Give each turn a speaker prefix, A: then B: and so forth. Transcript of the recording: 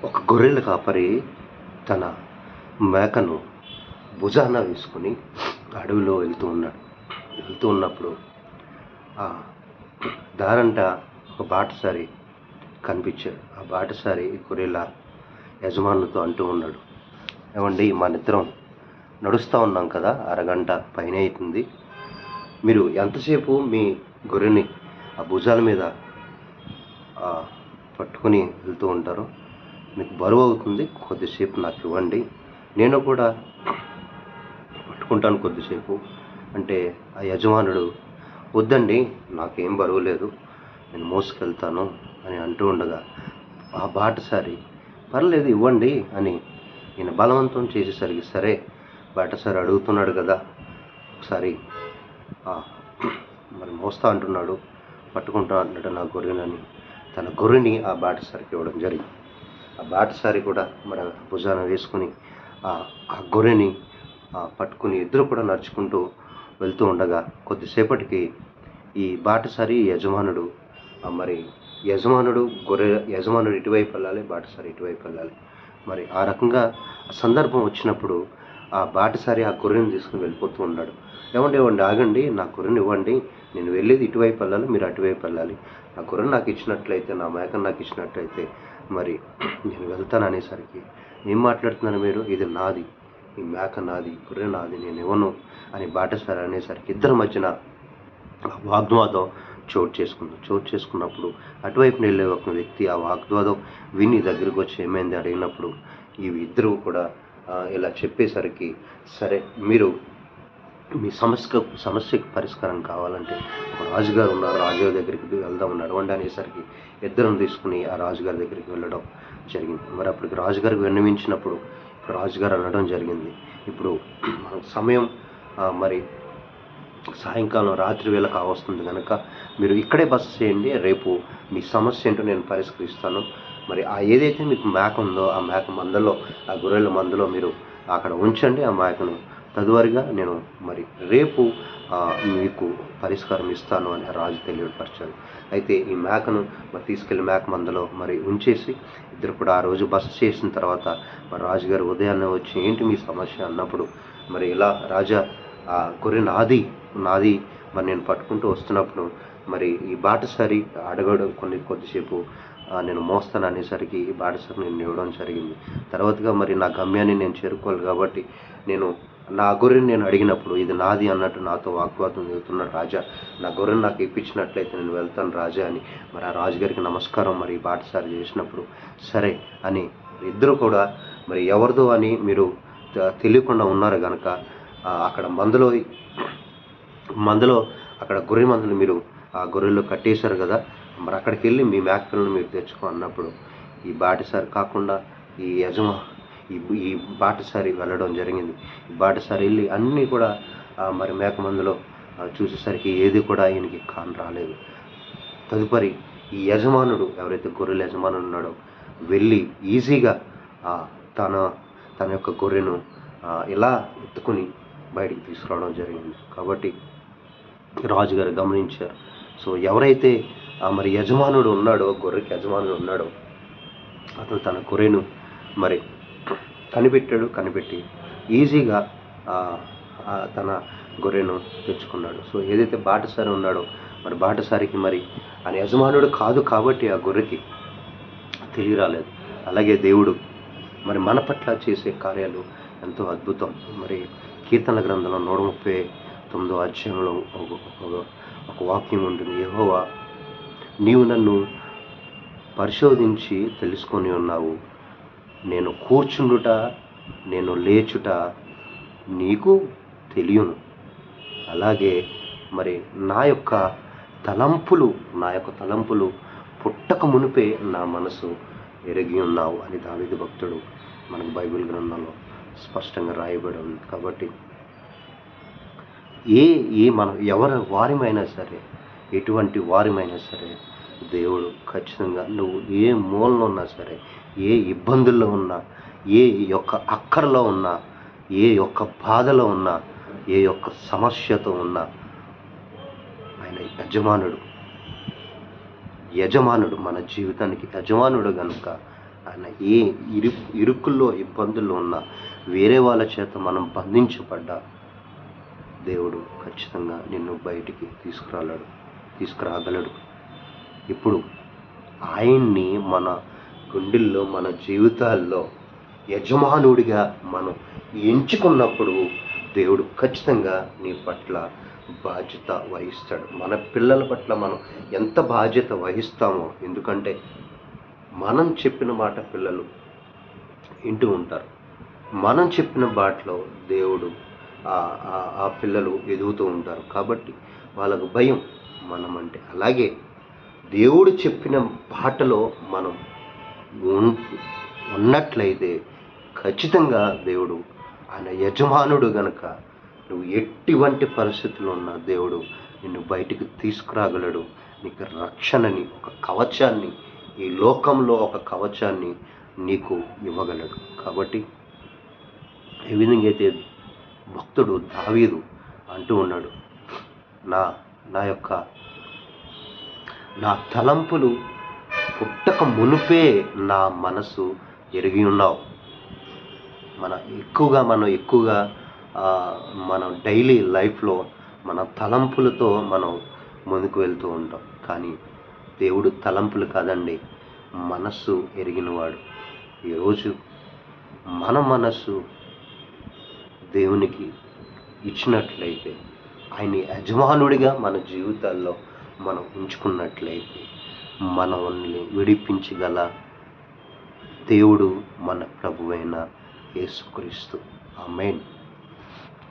A: ఒక గొర్రెల కాపరి తన మేకను భుజాన వేసుకుని అడవిలో వెళ్తూ ఉన్నప్పుడు ఆ దారంట ఒక బాటసారి కనిపించాడు. ఆ బాటసారి గొర్రెల యజమానులతో అంటూ ఉన్నాడు, ఏమండి, మన ఇద్దరం నడుస్తూ ఉన్నాం కదా, అరగంట పైన అవుతుంది. మీరు ఎంతసేపు మీ గొర్రెని ఆ భుజాల మీద పట్టుకుని వెళ్తూ ఉంటారు? మీకు బరువు అవుతుంది, కొద్దిసేపు నాకు ఇవ్వండి, నేను కూడా పట్టుకుంటాను కొద్దిసేపు అంటే ఆ యజమానుడు, వద్దండి, నాకేం బరువు లేదు, నేను మోసుకెళ్తాను అని అంటూ ఉండగా ఆ బాటసారి, పర్లేదు ఇవ్వండి అని ఈయన బలవంతం చేసేసరికి, సరే బాటసారి అడుగుతున్నాడు కదా, ఒకసారి మరి మోస్తా అంటున్నాడు, పట్టుకుంటా అంటున్నాడు నా గొర్రెనని తన గొర్రెని ఆ బాటసారికి ఇవ్వడం జరిగింది. ఆ బాటసారి కూడా మరి భుజాన వేసుకుని ఆ గొర్రెని పట్టుకుని ఇద్దరు కూడా నడుచుకుంటూ వెళ్తూ ఉండగా కొద్దిసేపటికి ఈ బాటసారి యజమానుడు మరి యజమానుడు ఇటువైపు వెళ్ళాలి, బాటసారి ఇటువైపు వెళ్ళాలి. మరి ఆ రకంగా సందర్భం వచ్చినప్పుడు ఆ బాటసారి ఆ గొర్రెని తీసుకుని వెళ్ళిపోతూ ఉన్నాడు. ఏమండి ఆగండి, నా గొర్రెని ఇవ్వండి, నేను వెళ్ళేది ఇటువైపు వెళ్ళాలి, మీరు అటువైపు వెళ్ళాలి, నా గొర్రెని నాకు ఇచ్చినట్లయితే, నా మేకను నాకు ఇచ్చినట్లయితే మరి నేను వెళ్తాను అనేసరికి, ఏం మాట్లాడుతున్నాను మీరు, ఇది నాది, ఈ మేక నాది, గొర్రె నాది, నేను ఇవ్వను అని బాటసారి అనేసరికి ఇద్దరి మధ్యన వాగ్వాదం చోటు చేసుకున్నప్పుడు అటువైపు వెళ్ళే ఒక వ్యక్తి ఆ వాగ్వాదం విని దగ్గరకు వచ్చి ఏమైంది అడిగినప్పుడు ఇవి ఇద్దరు కూడా ఇలా చెప్పేసరికి, సరే మీరు మీ సమస్యకు పరిష్కారం కావాలంటే ఒక రాజుగారు ఉన్నారు, రాజుగారి దగ్గరికి వెళ్దాం నడవండి అనేసరికి ఇద్దరం తీసుకుని ఆ రాజుగారి దగ్గరికి వెళ్ళడం జరిగింది. మరి అప్పటికి రాజుగారికి విన్నవించినప్పుడు రాజుగారు అనడం జరిగింది, ఇప్పుడు సమయం మరి సాయంకాలం రాత్రి వేళ కావస్తుంది కనుక మీరు ఇక్కడే బస చేయండి, రేపు మీ సమస్య ఏంటో నేను పరిష్కరిస్తాను. మరి ఏదైతే మీకు మేక ఉందో ఆ మేక మందలో, ఆ గొర్రెల మందలో మీరు అక్కడ ఉంచండి ఆ మేకను, తదుపరిగా నేను మరి రేపు మీకు పరిష్కారం ఇస్తాను అని రాజు తెలియపరిచాడు. అయితే ఈ మేకను మరి తీసుకెళ్లి మేక మందలో మరి ఉంచేసి ఇద్దరు కూడా ఆ రోజు బస చేసిన తర్వాత మరి రాజుగారు ఉదయాన్నే వచ్చి, ఏంటి మీ సమస్య అన్నప్పుడు, మరి ఇలా రాజా, ఆ గొర్రె నాది మరి నేను పట్టుకుంటూ వస్తున్నప్పుడు మరి ఈ బాటసారి అడగడం కొద్దిసేపు నేను మోస్తాను అనేసరికి ఈ బాటసారి నేను ఇవ్వడం జరిగింది. తర్వాతగా మరి నా గమ్యాన్ని నేను చేరుకోవాలి కాబట్టి నేను నా గొర్రెని నేను అడిగినప్పుడు ఇది నాది అన్నట్టు నాతో వాగ్వాదం జరుగుతున్నాడు. రాజా, నా గొర్రెని నాకు ఇప్పించినట్లయితే నేను వెళ్తాను రాజా అని మరి ఆ రాజుగారికి నమస్కారం మరి బాటసారి చేసినప్పుడు, సరే అని ఇద్దరు కూడా మరి ఎవరిదో అని మీరు తెలియకుండా ఉన్నారు కనుక అక్కడ మందలో అక్కడ గొర్రె మందలు మీరు ఆ గొర్రెల్లో కట్టేశారు కదా, మరి అక్కడికి వెళ్ళి మీ మేకలను మీరు తెచ్చుకో అన్నప్పుడు ఈ బాటసారి కాకుండా ఈ బాటసారి వెళ్ళడం జరిగింది. ఈ బాటసారి వెళ్ళి అన్నీ కూడా మరి మేక మందులో చూసేసరికి ఏది కూడా ఈయనకి కాని రాలేదు. తదుపరి ఈ యజమానుడు, ఎవరైతే గొర్రెల యజమానుడు ఉన్నాడో, వెళ్ళి ఈజీగా తన యొక్క గొర్రెను ఇలా ఎత్తుకుని బయటికి తీసుకురావడం జరిగింది. కాబట్టి రాజుగారు గమనించారు. సో ఎవరైతే మరి యజమానుడు ఉన్నాడో, గొర్రెకి యజమానుడు ఉన్నాడో, అతను తన గొర్రెను మరి కనిపెట్టి ఈజీగా తన గొర్రెను తెచ్చుకున్నాడు. సో ఏదైతే బాటసారి ఉన్నాడో మరి బాటసారికి మరి ఆయన యజమానుడు కాదు కాబట్టి ఆ గొర్రెకి తెలియరాలేదు. అలాగే దేవుడు మరి మన పట్ల చేసే కార్యాలు ఎంతో అద్భుతం. మరి కీర్తనల గ్రంథంలో 139వ అధ్యాయంలో ఒక వాక్యం ఉంటుంది, యెహోవా, నీవు నన్ను పరిశోధించి తెలుసుకొని ఉన్నావు, నేను కూర్చుండుట నేను లేచుట నీకు తెలియను, అలాగే మరి నా యొక్క తలంపులు పుట్టక మునిపే నా మనసు ఎరిగి ఉన్నావు అని దావీదు భక్తుడు మనకు బైబిల్ గ్రంథంలో స్పష్టంగా రాయబడి ఉంది. కాబట్టి మనం వారిమైనా సరే, ఎటువంటి వారిమైనా సరే, దేవుడు ఖచ్చితంగా నువ్వు ఏ మూలలో ఉన్నా సరే, ఏ ఇబ్బందుల్లో ఉన్నా, ఏ యొక్క అక్కరలో ఉన్నా, ఏ యొక్క బాధలో ఉన్నా, ఏ యొక్క సమస్యతో ఉన్నా, ఆయన యజమానుడు మన జీవితానికి యజమానుడు కనుక ఆయన ఏ ఇరుకుల్లో ఇబ్బందుల్లో ఉన్నా వేరే వాళ్ళ చేత మనం బంధించబడ్డా దేవుడు ఖచ్చితంగా నిన్ను బయటికి తీసుకురాగలడు. ఇప్పుడు ఆయన్ని మన గుండెల్లో మన జీవితాల్లో యజమానుడిగా మనం ఎంచుకున్నప్పుడు దేవుడు ఖచ్చితంగా నీ పట్ల బాధ్యత వహిస్తాడు. మన పిల్లల పట్ల మనం ఎంత బాధ్యత వహిస్తామో, ఎందుకంటే మనం చెప్పిన మాట పిల్లలు వింటూ ఉంటారు. మనం చెప్పిన బాటలో దేవుడు ఆ పిల్లలు ఎదుగుతూ ఉంటారు. కాబట్టి వాళ్ళకు భయం మనమంటే. అలాగే దేవుడు చెప్పిన బాటలో మనం ఉన్నట్లయితే ఖచ్చితంగా దేవుడు ఆయన యజమానుడు గనక నువ్వు ఎటువంటి పరిస్థితుల్లో ఉన్నా దేవుడు నిన్ను బయటికి తీసుకురాగలడు. నీకు రక్షణని, ఒక కవచాన్ని, ఈ లోకంలో ఒక కవచాన్ని నీకు ఇవ్వగలడు. కాబట్టి ఏ విధంగా అయితే భక్తుడు దావీదు అంటూ ఉన్నాడు, నా తలంపులు పుట్టక మునుపే నా మనసు ఎరిగి ఉన్నావు. మనం ఎక్కువగా మనం డైలీ లైఫ్లో మన తలంపులతో మనం ముందుకు వెళ్తూ ఉంటాం. కానీ దేవుడు తలంపులు కాదండి, మనస్సు ఎరిగినవాడు. ఈరోజు మన మనస్సు దేవునికి ఇచ్చినట్లయితే, ఆయన యజమానుడిగా మన జీవితాల్లో మనం ఉంచుకున్నట్లయితే మనల్ని విడిపించగల దేవుడు మన ప్రభువైన యేసుక్రీస్తు. ఆమేన్.